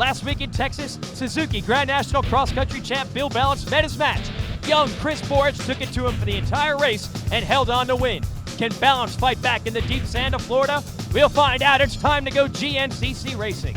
Last week in Texas, Suzuki Grand National Cross Country champ Bill Ballance met his match. Young Chris Borick took it to him for the entire race and held on to win. Can Ballance fight back in the deep sand of Florida? We'll find out. It's time to go GNCC racing.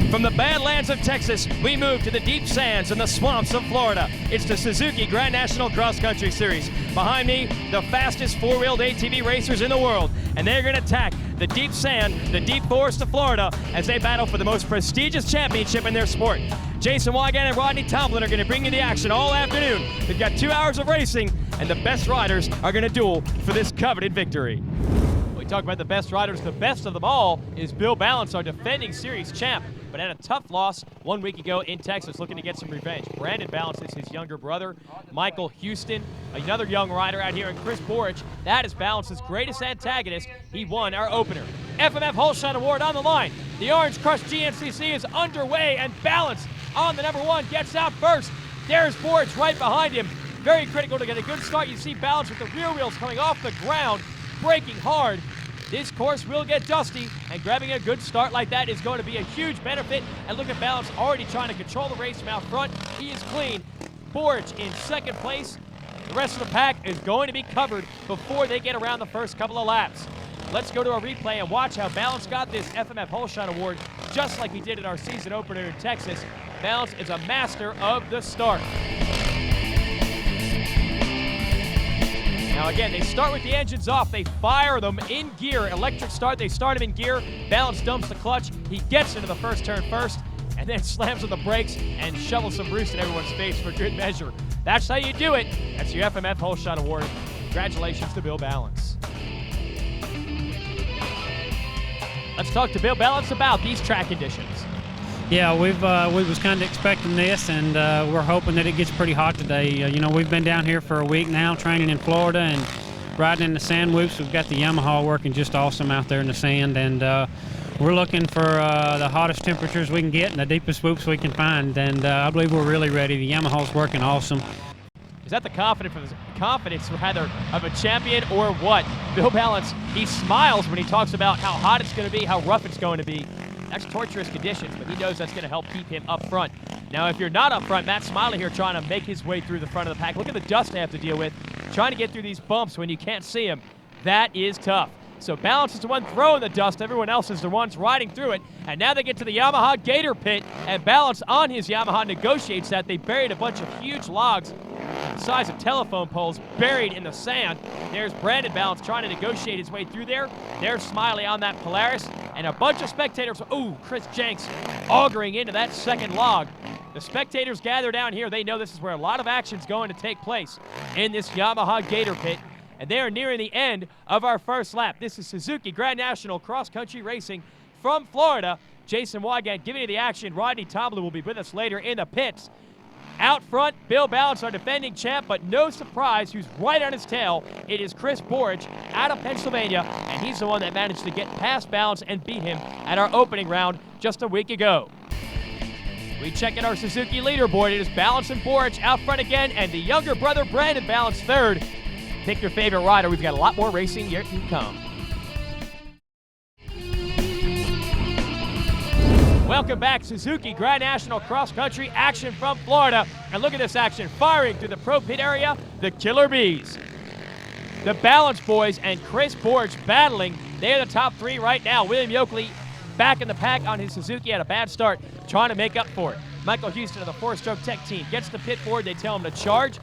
From the Badlands of Texas, we move to the deep sands and the swamps of Florida. It's the Suzuki Grand National Cross Country Series. Behind me, the fastest four-wheeled ATV racers in the world, and they're going to attack the deep sand, the deep forest of Florida as they battle for the most prestigious championship in their sport. Jason Wiegand and Rodney Tomlin are going to bring you the action all afternoon. They've got 2 hours of racing, and the best riders are going to duel for this coveted victory. We talk about the best riders. The best of them all is Bill Ballance, our defending series champ, but had a tough loss 1 week ago in Texas, looking to get some revenge. Brandon Ballance is his younger brother. Michael Houston, another young rider out here, and Chris Borick, that is Ballance's greatest antagonist. He won our opener. FMF Holstein Award on the line. The Orange Crush GNCC is underway, and Ballance on the number one gets out first. There's Borick right behind him. Very critical to get a good start. You see Ballance with the rear wheels coming off the ground, braking hard. This course will get dusty, and grabbing a good start like that is going to be a huge benefit. And look at Ballance already trying to control the race from out front. He is clean. Borick in second place. The rest of the pack is going to be covered before they get around the first couple of laps. Let's go to a replay and watch how Ballance got this FMF Holstein Award just like he did in our season opener in Texas. Ballance is a master of the start. Now again, they start with the engines off. They fire them in gear. Electric start, they start him in gear. Ballance dumps the clutch. He gets into the first turn first and then slams on the brakes and shovels some roost in everyone's face for good measure. That's how you do it. That's your FMF Holstein Award. Congratulations to Bill Ballance. Let's talk to Bill Ballance about these track conditions. Yeah, we was kind of expecting this, and we're hoping that it gets pretty hot today. You know, we've been down here for a week now training in Florida and riding in the sand whoops. We've got the Yamaha working just awesome out there in the sand, and we're looking for the hottest temperatures we can get and the deepest whoops we can find, and I believe we're really ready. The Yamaha's working awesome. Is that the confidence rather of a champion or what? Bill Ballance, he smiles when he talks about how hot it's going to be, how rough it's going to be. That's torturous conditions, but he knows that's going to help keep him up front. Now, if you're not up front, Matt Smiley here trying to make his way through the front of the pack. Look at the dust they have to deal with, trying to get through these bumps when you can't see him. That is tough. So Ballance is the one throwing the dust. Everyone else is the ones riding through it. And now they get to the Yamaha Gator pit, and Ballance on his Yamaha negotiates that. They buried a bunch of huge logs the size of telephone poles buried in the sand. There's Brandon Ballance trying to negotiate his way through there. There's Smiley on that Polaris, and a bunch of spectators. Ooh, Chris Jenks auguring into that second log. The spectators gather down here. They know this is where a lot of action's going to take place in this Yamaha Gator pit. And they are nearing the end of our first lap. This is Suzuki Grand National Cross Country Racing from Florida. Jason Wiegand giving you the action. Rodney Tomlin will be with us later in the pits. Out front, Bill Ballance, our defending champ, but no surprise who's right on his tail. It is Chris Borick out of Pennsylvania, and he's the one that managed to get past Ballance and beat him at our opening round just a week ago. We check in our Suzuki leaderboard. It is Ballance and Borick out front again, and the younger brother, Brandon Ballance, third. Pick your favorite rider. We've got a lot more racing yet to come. Welcome back, Suzuki Grand National Cross Country action from Florida. And look at this action, firing through the pro pit area, the Killer Bees. The Ballance boys and Chris Borick battling. They're the top three right now. William Yoakley back in the pack on his Suzuki, had a bad start, trying to make up for it. Michael Houston of the four-stroke tech team gets the pit board. They tell him to charge.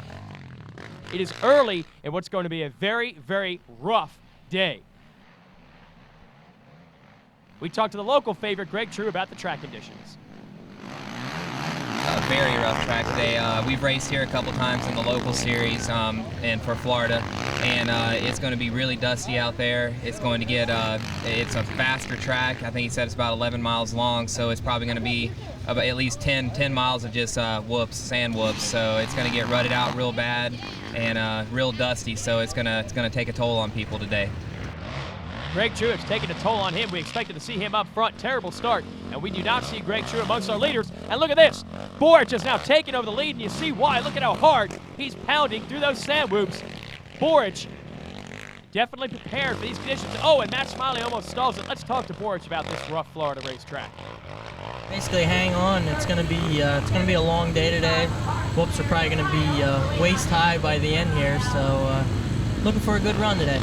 It is early in what's going to be a very, very rough day. We talked to the local favorite, Greg True, about the track conditions. Very rough track today. We've raced here a couple times in the local series and for Florida, and it's going to be really dusty out there. It's going to get, it's a faster track. I think he said it's about 11 miles long, so it's probably going to be about at least 10 miles of just whoops, sand whoops. So it's going to get rutted out real bad and real dusty. So it's going to take a toll on people today. Greg Truex taking a toll on him. We expected to see him up front. Terrible start, and we do not see Greg True amongst our leaders. And look at this. Borick is now taking over the lead, and you see why. Look at how hard he's pounding through those sand whoops. Borick definitely prepared for these conditions. Oh, and Matt Smiley almost stalls it. Let's talk to Borick about this rough Florida racetrack. Basically, hang on. It's gonna be a long day today. Whoops are probably gonna be waist high by the end here. So looking for a good run today.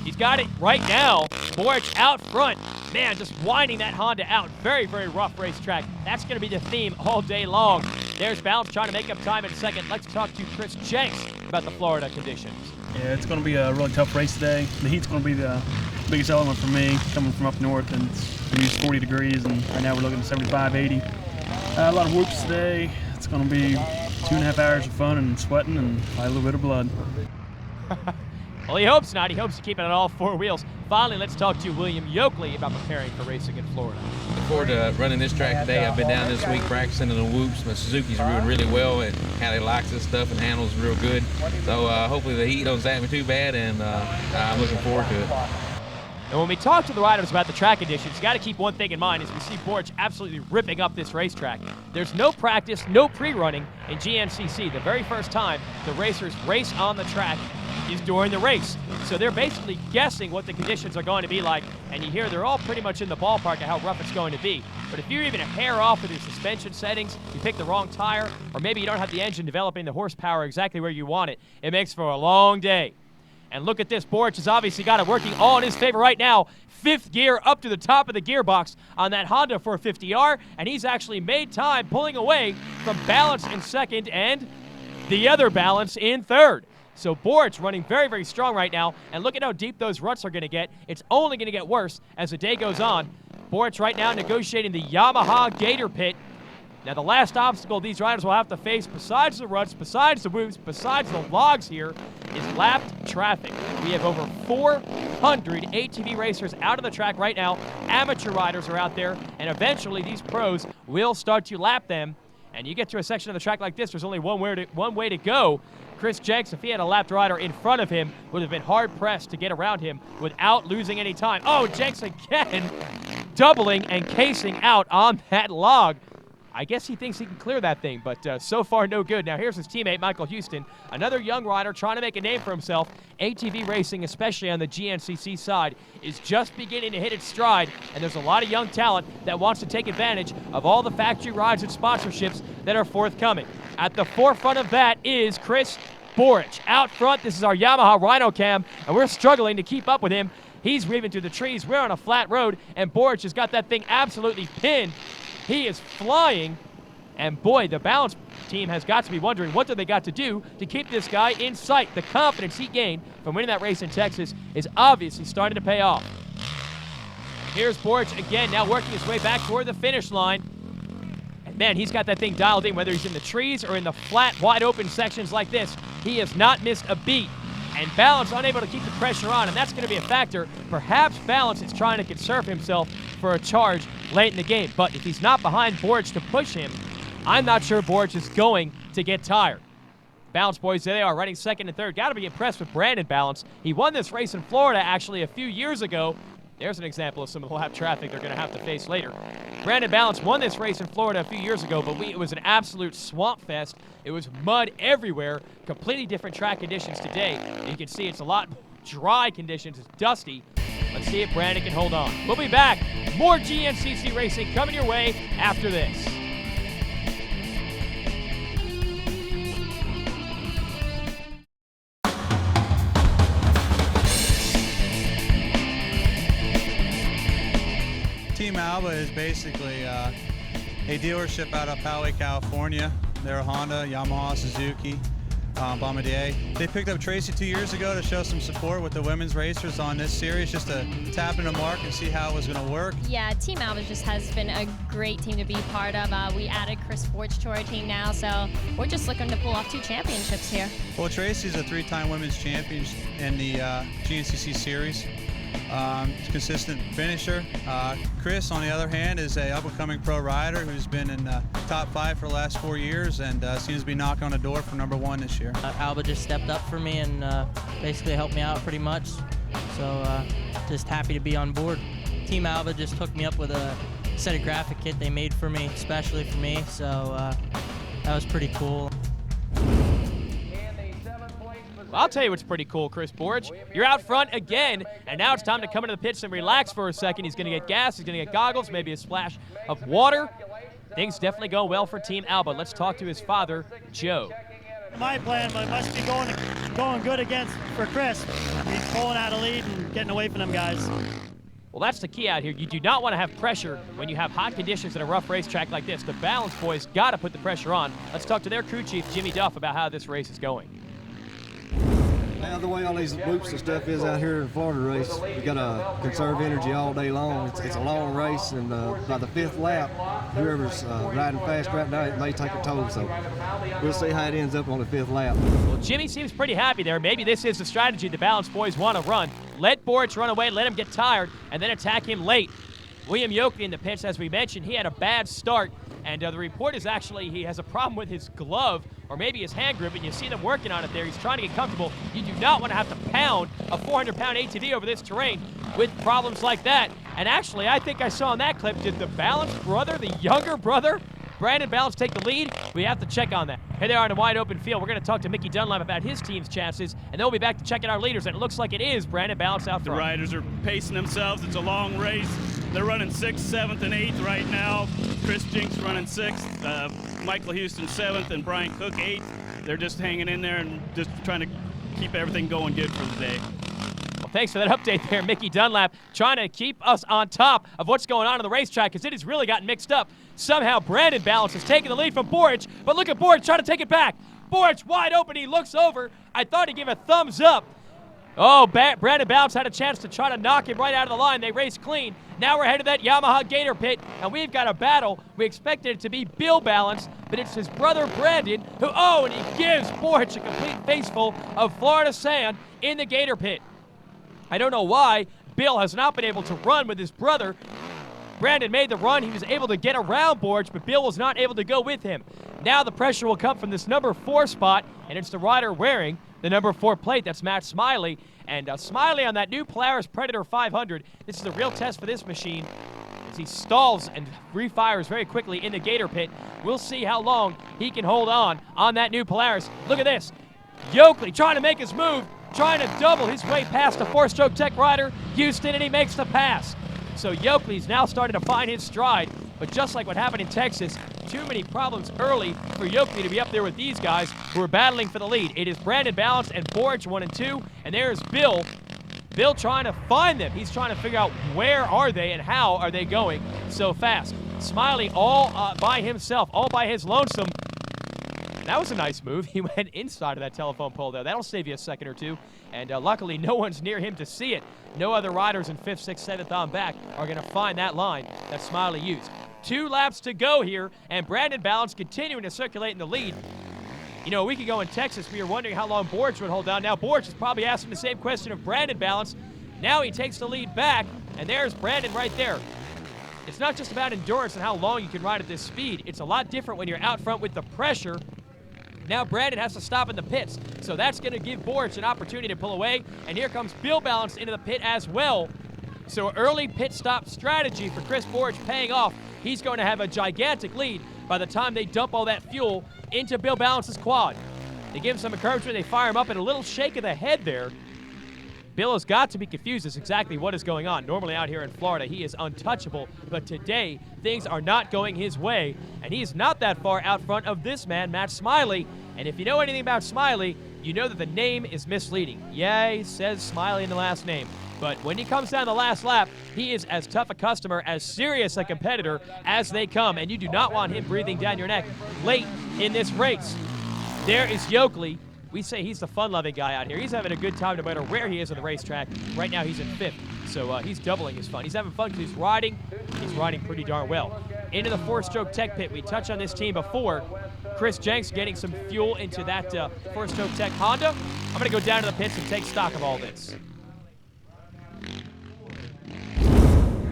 He's got it right now. Borick out front. Man, just winding that Honda out. Very, very rough racetrack. That's going to be the theme all day long. There's Ballance trying to make up time in a second. Let's talk to Chris Jenks about the Florida conditions. Yeah, it's going to be a really tough race today. The heat's going to be the biggest element for me, coming from up north, and it's 40 degrees, and right now we're looking at 75, 80. A lot of whoops today. It's going to be 2.5 hours of fun and sweating and a little bit of blood. Well, he hopes not. He hopes to keep it on all four wheels. Finally, let's talk to William Yoakley about preparing for racing in Florida. Look forward to running this track today. I've been down this week practicing in the whoops. My Suzuki's doing really well, and how they likes this stuff and handles real good. So hopefully the heat don't zap me too bad, and I'm looking forward to it. And when we talk to the riders about the track conditions, you got to keep one thing in mind as we see Borick absolutely ripping up this racetrack. There's no practice, no pre-running in GNCC. The very first time the racers race on the track is during the race. So they're basically guessing what the conditions are going to be like, and you hear they're all pretty much in the ballpark of how rough it's going to be. But if you're even a hair off with your suspension settings, you pick the wrong tire, or maybe you don't have the engine developing the horsepower exactly where you want it, it makes for a long day. And look at this, Borick has obviously got it working all in his favor right now. Fifth gear up to the top of the gearbox on that Honda 450R, and he's actually made time pulling away from Ballance in second and the other Ballance in third. So Borick's running very, very strong right now, and look at how deep those ruts are going to get. It's only going to get worse as the day goes on. Borick's right now negotiating the Yamaha Gator Pit. Now, the last obstacle these riders will have to face, besides the ruts, besides the whoops, besides the logs here, is lapped traffic. We have over 400 ATV racers out on the track right now. Amateur riders are out there, and eventually these pros will start to lap them. And you get to a section of the track like this, there's only one way to go. Chris Jenks, if he had a lapped rider in front of him, would have been hard-pressed to get around him without losing any time. Oh, Jenks again, doubling and casing out on that log. I guess he thinks he can clear that thing, but so far no good. Now here's his teammate, Michael Houston, another young rider trying to make a name for himself. ATV racing, especially on the GNCC side, is just beginning to hit its stride, and there's a lot of young talent that wants to take advantage of all the factory rides and sponsorships that are forthcoming. At the forefront of that is Chris Borick. Out front, this is our Yamaha Rhino Cam, and we're struggling to keep up with him. He's weaving through the trees. We're on a flat road, and Borick has got that thing absolutely pinned. He is flying, and boy, the Ballance team has got to be wondering what do they got to do to keep this guy in sight. The confidence he gained from winning that race in Texas is obviously starting to pay off. Here's Borick again, now working his way back toward the finish line. And man, he's got that thing dialed in, whether he's in the trees or in the flat, wide open sections like this. He has not missed a beat. And Ballance unable to keep the pressure on, and that's going to be a factor. Perhaps Ballance is trying to conserve himself for a charge late in the game. But if he's not behind Borick to push him, I'm not sure Borick is going to get tired. Ballance boys, there they are, running second and third. Got to be impressed with Brandon Ballance. He won this race in Florida actually a few years ago. There's an example of some of the lap traffic they're going to have to face later. Brandon Ballance won this race in Florida a few years ago, but it was an absolute swamp fest. It was mud everywhere, completely different track conditions today. And you can see it's a lot dry conditions, it's dusty. Let's see if Brandon can hold on. We'll be back. More GNCC racing coming your way after this. Team Alba is basically a dealership out of Poway, California. They're a Honda, Yamaha, Suzuki, Bombardier. They picked up Tracy 2 years ago to show some support with the women's racers on this series, just to tap in the mark and see how it was going to work. Yeah, Team Alba just has been a great team to be part of. We added Chris Borick to our team now, so we're just looking to pull off 2 championships here. Well, Tracy's a 3-time women's champion in the GNCC series. Consistent finisher. Chris, on the other hand, is a up-and-coming pro rider who's been in top 5 for the last 4 years and seems to be knocking on the door for #1 this year. Alba just stepped up for me and basically helped me out pretty much. So just happy to be on board. Team Alba just hooked me up with a set of graphic kit they made for me, especially for me. So that was pretty cool. I'll tell you what's pretty cool, Chris Borick. You're out front again, and now it's time to come into the pits and relax for a second. He's going to get gas, he's going to get goggles, maybe a splash of water. Things definitely go well for Team Alba. Let's talk to his father, Joe. My plan, but it must be going good for Chris. He's pulling out a lead and getting away from them guys. Well, that's the key out here. You do not want to have pressure when you have hot conditions at a rough racetrack like this. The Ballance boys got to put the pressure on. Let's talk to their crew chief, Jimmy Duff, about how this race is going. Now, the way all these loops and stuff is out here in Florida race, you got to conserve energy all day long. It's a long race, and by the 5th lap, whoever's riding fast right now, it may take a toll. So we'll see how it ends up on the 5th lap. Well, Jimmy seems pretty happy there. Maybe this is the strategy the Ballance boys want to run. Let Borick run away, let him get tired, and then attack him late. William Yoakley in the pits, as we mentioned, he had a bad start, and the report is actually he has a problem with his glove or maybe his hand grip, and you see them working on it there. He's trying to get comfortable. You do not want to have to pound a 400-pound ATV over this terrain with problems like that. And actually, I think I saw in that clip, did the Ballance brother, the younger brother, Brandon Ballance, take the lead? We have to check on that. Here they are in a wide open field. We're going to talk to Mickey Dunlap about his team's chances, and then we'll be back to checking our leaders, and it looks like it is Brandon Ballance out front. The riders are pacing themselves. It's a long race. They're running 6th, 7th, and 8th right now. Chris Jinks running 6th, Michael Houston 7th, and Brian Cook 8th. They're just hanging in there and just trying to keep everything going good for the day. Well, thanks for that update there, Mickey Dunlap, trying to keep us on top of what's going on the racetrack, because it has really gotten mixed up. Somehow Brandon Ballance has taken the lead from Borick, but look at Borick trying to take it back. Borick wide open, he looks over. I thought he gave a thumbs up. Oh, Brandon Ballance had a chance to try to knock him right out of the line. They raced clean. Now we're headed to that Yamaha Gator pit, and we've got a battle. We expected it to be Bill Ballance, but it's his brother Brandon who, and he gives Borick a complete faceful of Florida sand in the Gator pit. I don't know why Bill has not been able to run with his brother. Brandon made the run. He was able to get around Borick, but Bill was not able to go with him. Now the pressure will come from this number 4 spot, and it's the rider wearing the number 4 plate. That's Matt Smiley. And Smiley on that new Polaris Predator 500. This is a real test for this machine as he stalls and refires very quickly in the Gator pit. We'll see how long he can hold on that new Polaris. Look at this. Yoakley trying to make his move, trying to double his way past the 4-stroke tech rider, Houston, and he makes the pass. So Yoakley's now starting to find his stride, but just like what happened in Texas, too many problems early for Yoakley to be up there with these guys who are battling for the lead. It is Brandon Ballance and Borick 1 and 2, and there's Bill. Bill trying to find them. He's trying to figure out where are they and how are they going so fast. Smiley all by himself, all by his lonesome. And that was a nice move. He went inside of that telephone pole there. That'll save you a second or two. And luckily, no one's near him to see it. No other riders in 5th, 6th, 7th on back are going to find that line that Smiley used. 2 laps to go here, and Brandon Ballance continuing to circulate in the lead. You know, a week ago in Texas, we were wondering how long Borick would hold down. Now Borick is probably asking the same question of Brandon Ballance. Now he takes the lead back, and there's Brandon right there. It's not just about endurance and how long you can ride at this speed. It's a lot different when you're out front with the pressure. Now Brandon has to stop in the pits, so that's going to give Borick an opportunity to pull away, and here comes Bill Ballance into the pit as well. So early pit stop strategy for Chris Borick paying off. He's going to have a gigantic lead by the time they dump all that fuel into Bill Ballance's quad. They give him some encouragement, they fire him up, and a little shake of the head there. Bill has got to be confused as exactly what is going on. Normally out here in Florida, he is untouchable, but today, things are not going his way, and he is not that far out front of this man, Matt Smiley. And if you know anything about Smiley, you know that the name is misleading. Yeah, he says Smiley in the last name, but when he comes down the last lap, he is as tough a customer, as serious a competitor as they come, and you do not want him breathing down your neck late in this race. There is Yoakley. We say he's the fun-loving guy out here. He's having a good time no matter where he is on the racetrack. Right now he's in 5th, so he's doubling his fun. He's having fun because he's riding pretty darn well. Into the 4-stroke tech pit. We touched on this team before. Chris Jenks getting some fuel into that 4-stroke tech Honda. I'm going to go down to the pits and take stock of all this.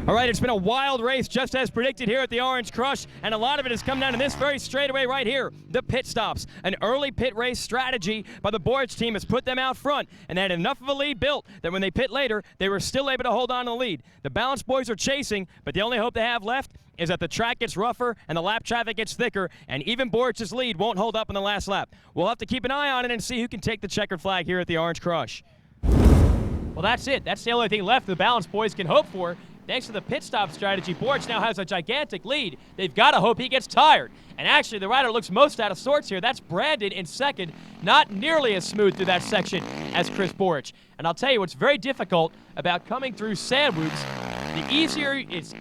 All right, it's been a wild race, just as predicted here at the Orange Crush, and a lot of it has come down to this very straightaway right here, the pit stops. An early pit race strategy by the Borick team has put them out front, and they had enough of a lead built that when they pit later, they were still able to hold on to the lead. The Ballance boys are chasing, but the only hope they have left is that the track gets rougher and the lap traffic gets thicker, and even Borick's lead won't hold up in the last lap. We'll have to keep an eye on it and see who can take the checkered flag here at the Orange Crush. Well, that's it. That's the only thing left the Ballance boys can hope for. Thanks to the pit stop strategy, Borick now has a gigantic lead. They've got to hope he gets tired. And actually, the rider looks most out of sorts here. That's Brandon in second. Not nearly as smooth through that section as Chris Borick. And I'll tell you what's very difficult about coming through sand whoops.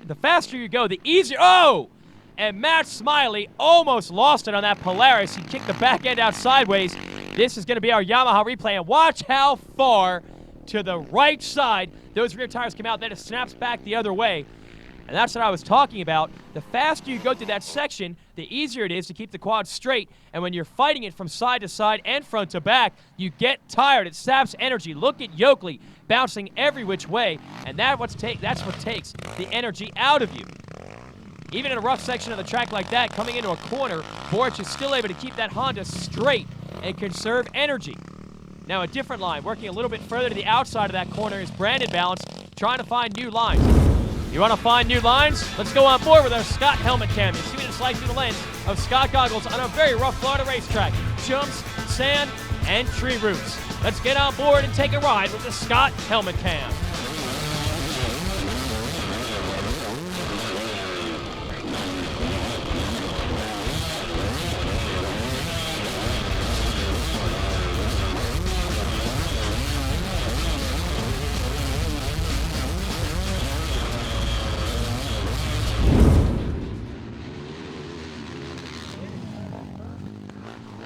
The faster you go, the easier. Oh! And Matt Smiley almost lost it on that Polaris. He kicked the back end out sideways. This is going to be our Yamaha replay. And watch how far to the right side those rear tires come out, then it snaps back the other way. And that's what I was talking about. The faster you go through that section, the easier it is to keep the quad straight. And when you're fighting it from side to side and front to back, you get tired. It saps energy. Look at Yoakley bouncing every which way, and that's what takes the energy out of you. Even in a rough section of the track like that, coming into a corner, Borick is still able to keep that Honda straight and conserve energy. Now a different line, working a little bit further to the outside of that corner is Brandon Ballance, trying to find new lines. You want to find new lines? Let's go on board with our Scott helmet cam. You see what it's like through the lens of Scott goggles on a very rough Florida racetrack. Jumps, sand, and tree roots. Let's get on board and take a ride with the Scott helmet cam.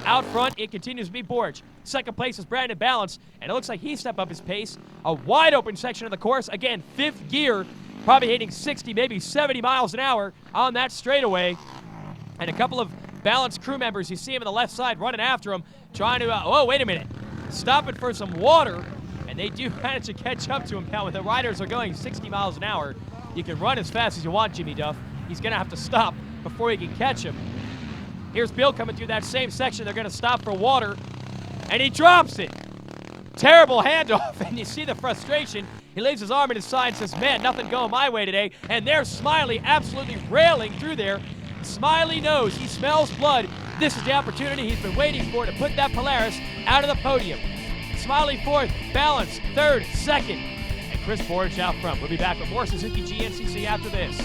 Out front, it continues to be Borick. Second place is Brandon Ballance, and it looks like he stepped up his pace. A wide open section of the course. Again, fifth gear, probably hitting 60, maybe 70 miles an hour on that straightaway. And a couple of Ballance crew members, you see him on the left side running after him, trying to, oh, wait a minute, stopping for some water. And they do manage to catch up to him now. When the riders are going 60 miles an hour, you can run as fast as you want, Jimmy Duff. He's going to have to stop before you can catch him. Here's Bill coming through that same section. They're going to stop for water, and he drops it. Terrible handoff, and you see the frustration. He lays his arm at his side and says, man, nothing going my way today. And there's Smiley absolutely railing through there. Smiley knows, he smells blood. This is the opportunity he's been waiting for to put that Polaris out of the podium. Smiley fourth, Ballance third, second, and Chris Borick out front. We'll be back with more Suzuki GNCC after this.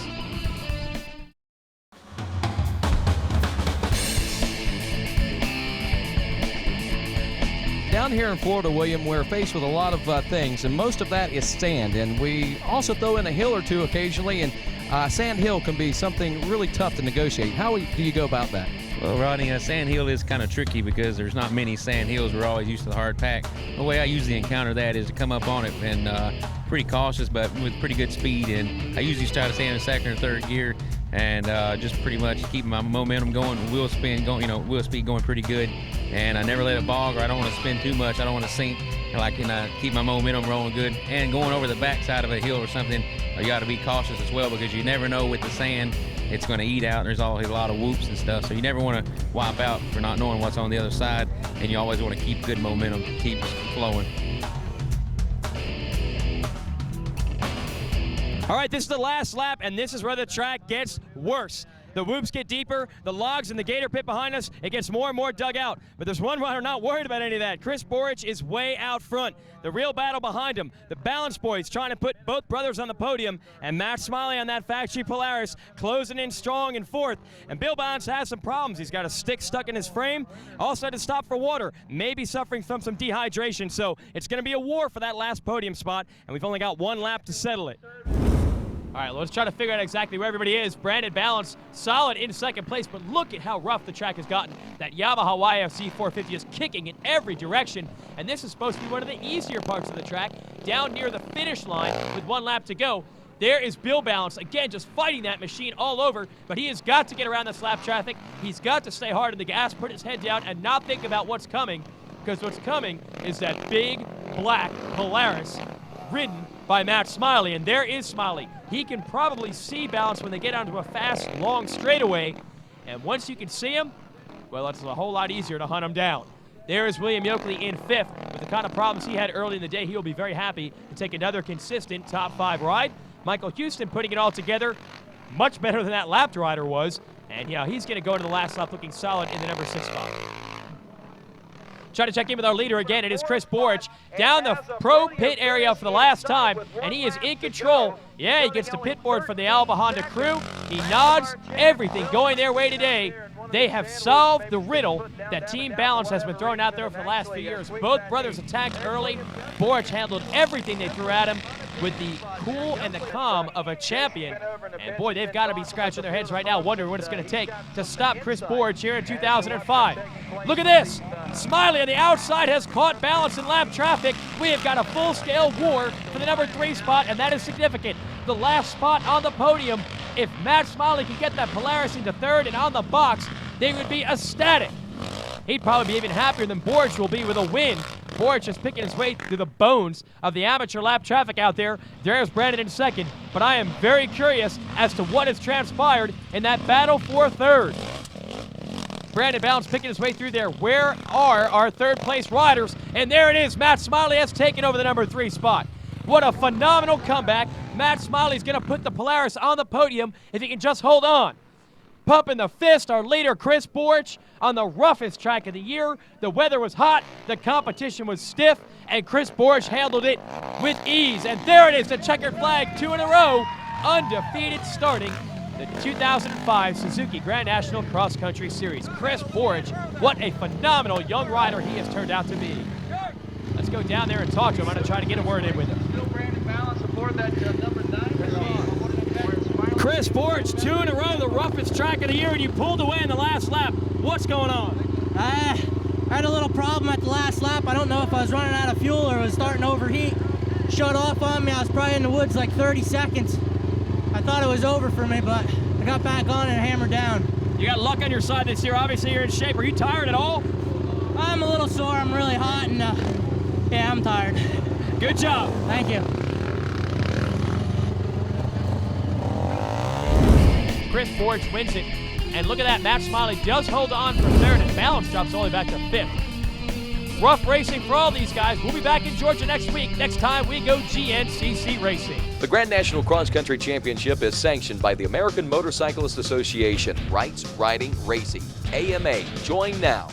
Down here in Florida, William, we're faced with a lot of things, and most of that is sand. And we also throw in a hill or two occasionally, and sand hill can be something really tough to negotiate. How do you go about that? Well, Rodney, a sand hill is kind of tricky because there's not many sand hills. We're always used to the hard pack. The way I usually encounter that is to come up on it and pretty cautious, but with pretty good speed. And I usually try to stay in the second or third gear and just pretty much keep my momentum going, wheel speed going pretty good. And I never let it bog, or I don't want to spin too much. I don't want to sink. Keep my momentum rolling good. And going over the backside of a hill or something, you got to be cautious as well, because you never know with the sand, it's going to eat out. There's always a lot of whoops and stuff, so you never want to wipe out for not knowing what's on the other side, and you always want to keep good momentum, keep flowing. All right, this is the last lap, and this is where the track gets worse. The whoops get deeper, the logs in the gator pit behind us, it gets more and more dug out. But there's one rider not worried about any of that. Chris Borick is way out front. The real battle behind him, the Ballance boys trying to put both brothers on the podium, and Matt Smiley on that factory Polaris closing in strong in fourth. And Bill Ballance has some problems. He's got a stick stuck in his frame, also had to stop for water, maybe suffering from some dehydration. So it's going to be a war for that last podium spot, and we've only got one lap to settle it. All right, let's try to figure out exactly where everybody is. Brandon Ballance, solid in second place, but look at how rough the track has gotten. That Yamaha YFC 450 is kicking in every direction, and this is supposed to be one of the easier parts of the track, down near the finish line with one lap to go. There is Bill Ballance, again, just fighting that machine all over, but he has got to get around this lap traffic. He's got to stay hard on the gas, put his head down, and not think about what's coming, because what's coming is that big black Polaris ridden by Matt Smiley, and there is Smiley. He can probably see Ballance when they get onto a fast, long straightaway, and once you can see him, well, it's a whole lot easier to hunt him down. There is William Yoakley in 5th. With the kind of problems he had early in the day, he'll be very happy to take another consistent top 5 ride. Michael Houston putting it all together, much better than that lapped rider was, and he's going to go into the last lap looking solid in the number 6 spot. Trying to check in with our leader again. It is Chris Borick down the pro pit area for the last time, and he is in control. Yeah, he gets the pit board from the Alba Honda crew. He nods, everything going their way today. They have solved the riddle that Team Ballance has been throwing out there for the last few years. Both brothers attacked early. Borick handled everything they threw at him with the cool and the calm of a champion. And boy, they've got to be scratching their heads right now, wondering what it's going to take to stop Chris Borick here in 2005. Look at this. Smiley on the outside has caught Ballance in lap traffic. We have got a full-scale war for the number 3 spot, and that is significant. The last spot on the podium. If Matt Smiley can get that Polaris into 3rd and on the box, they would be ecstatic. He'd probably be even happier than Borick will be with a win. Borick is picking his way through the bones of the amateur lap traffic out there. There's Brandon in 2nd, but I am very curious as to what has transpired in that battle for 3rd. Brandon Ballance picking his way through there. Where are our 3rd place riders? And there it is. Matt Smiley has taken over the number 3 spot. What a phenomenal comeback. Matt Smiley's going to put the Polaris on the podium if he can just hold on. Pumping the fist, our leader, Chris Borick, on the roughest track of the year. The weather was hot, the competition was stiff, and Chris Borick handled it with ease. And there it is, the checkered flag, 2 in a row, undefeated starting the 2005 Suzuki Grand National Cross Country Series. Chris Borick, what a phenomenal young rider he has turned out to be. Let's go down there and talk to him. I'm going to try to get a word in with him. Chris Borick, 2 in a row, the roughest track of the year, and you pulled away in the last lap. What's going on? I had a little problem at the last lap. I don't know if I was running out of fuel or was starting to overheat. Shut off on me. I was probably in the woods like 30 seconds. I thought it was over for me, but I got back on and hammered down. You got luck on your side this year. Obviously, you're in shape. Are you tired at all? I'm a little sore. I'm really hot, and yeah, I'm tired. Good job. Thank you. Chris Borick wins it. And look at that, Matt Smiley does hold on for 3rd, and Ballance drops only back to 5th. Rough racing for all these guys. We'll be back in Georgia next week. Next time we go GNCC racing. The Grand National Cross Country Championship is sanctioned by the American Motorcyclist Association. Rights, Riding, Racing. AMA. Join now.